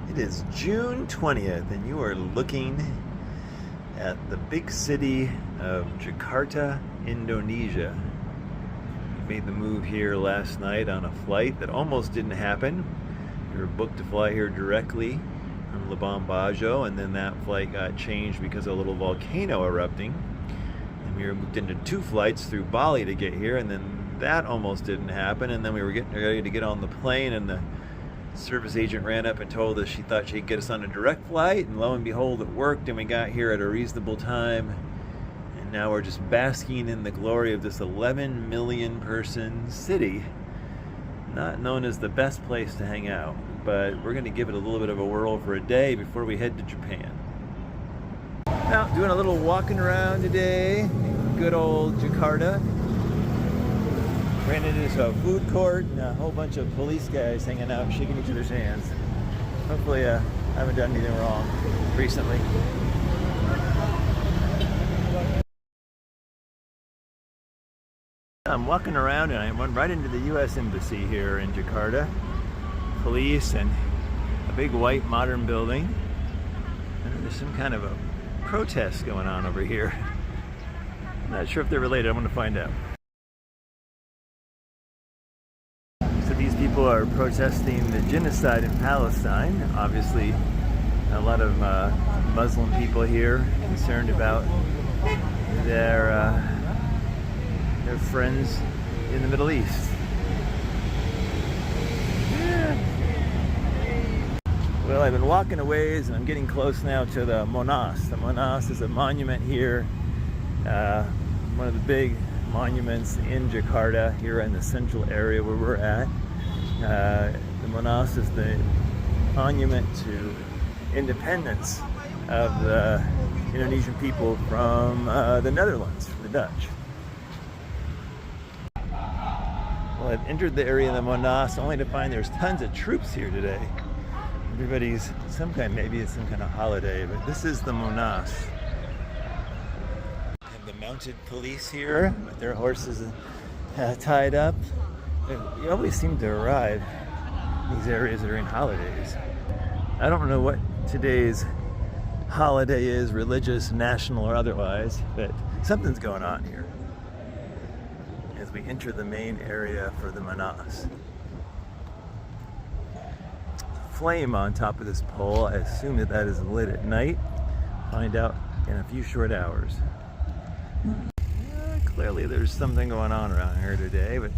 It is June 20th, and you are looking at the big city of Jakarta, Indonesia. We made the move here last night on a flight that almost didn't happen. We were booked to fly here directly from Labuan Bajo, and then that flight got changed because of a little volcano erupting. And we were moved into two flights through Bali to get here, and then that almost didn't happen. And then we were getting ready to get on the plane, and the service agent ran up and told us she thought she'd get us on a direct flight, and lo and behold, it worked, and we got here at a reasonable time. And now we're just basking in the glory of this 11 million person city, not known as the best place to hang out, but we're going to give it a little bit of a whirl for a day before we head to Japan. Now, doing a little walking around today in good old Jakarta. Ran into a food court and a whole bunch of police guys hanging out, shaking each other's hands. Hopefully I haven't done anything wrong recently. I'm walking around and I went right into the U.S. Embassy here in Jakarta. Police and a big white modern building. And there's some kind of a protest going on over here. I'm not sure if they're related. I'm going to find out. So these people are protesting the genocide in Palestine. Obviously, a lot of Muslim people here concerned about their friends in the Middle East. Yeah. Well, I've been walking a ways and I'm getting close now to the Monas. The Monas is a monument here, one of the big monuments in Jakarta, here in the central area where we're at. The Monas is the monument to independence of the Indonesian people from the Netherlands, from the Dutch. Well, I've entered the area of the Monas only to find there's tons of troops here today. Everybody's maybe it's some kind of holiday, but this is the Monas. The mounted police here with their horses tied up. You always seem to arrive in these areas during holidays. I don't know what today's holiday is, religious, national, or otherwise, but something's going on here as we enter the main area for the Monas. Flame on top of this pole. I assume that is lit at night. Find out in a few short hours. Clearly there's something going on around here today, but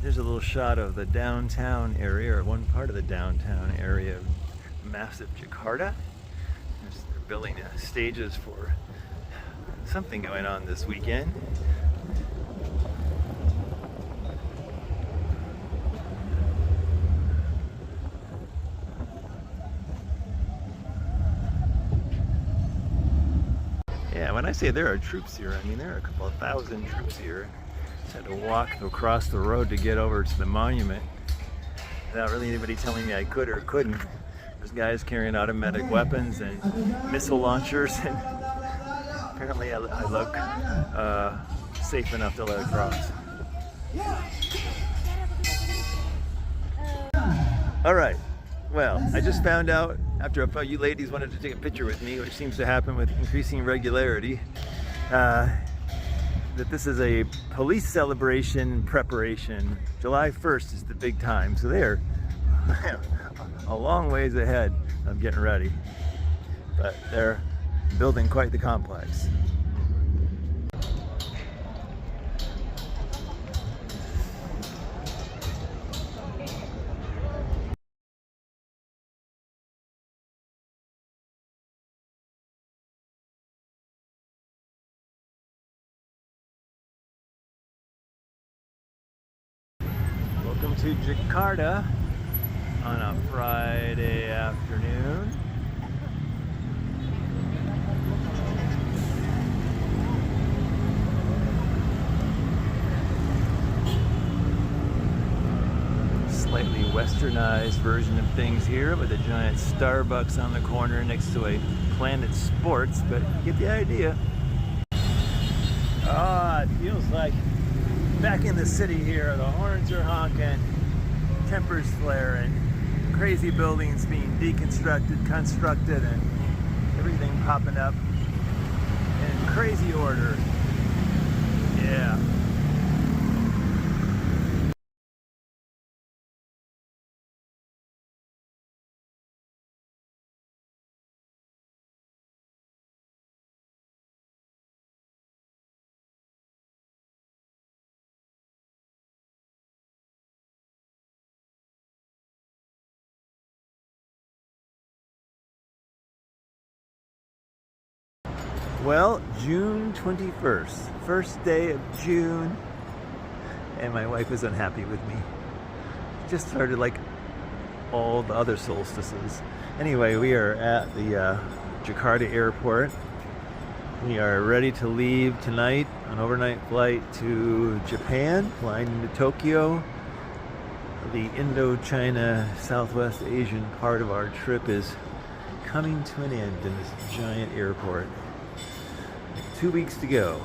there's a little shot of the downtown area, or one part of the downtown area of massive Jakarta. They're building stages for something going on this weekend. Yeah, when I say there are troops here, I mean there are a couple of thousand troops here. Just had to walk across the road to get over to the monument without really anybody telling me I could or couldn't. There's guys carrying automatic weapons and missile launchers, and apparently I look safe enough to let it cross. All right. Well, I just found out after a few ladies wanted to take a picture with me, which seems to happen with increasing regularity, that this is a police celebration preparation. July 1st is the big time, so they're a long ways ahead of getting ready. But they're building quite the complex. Welcome to Jakarta on a Friday afternoon. Slightly westernized version of things here with a giant Starbucks on the corner next to a Planet Sports, but you get the idea. Ah, it feels like back in the city here. The horns are honking, tempers flaring, crazy buildings being deconstructed, constructed, and everything popping up in crazy order. Yeah. Well, June 21st, first day of June, and my wife is unhappy with me. Just started like all the other solstices. Anyway, we are at the Jakarta airport. We are ready to leave tonight, an overnight flight to Japan, flying into Tokyo. The Indochina Southwest Asian part of our trip is coming to an end in this giant airport. 2 weeks to go.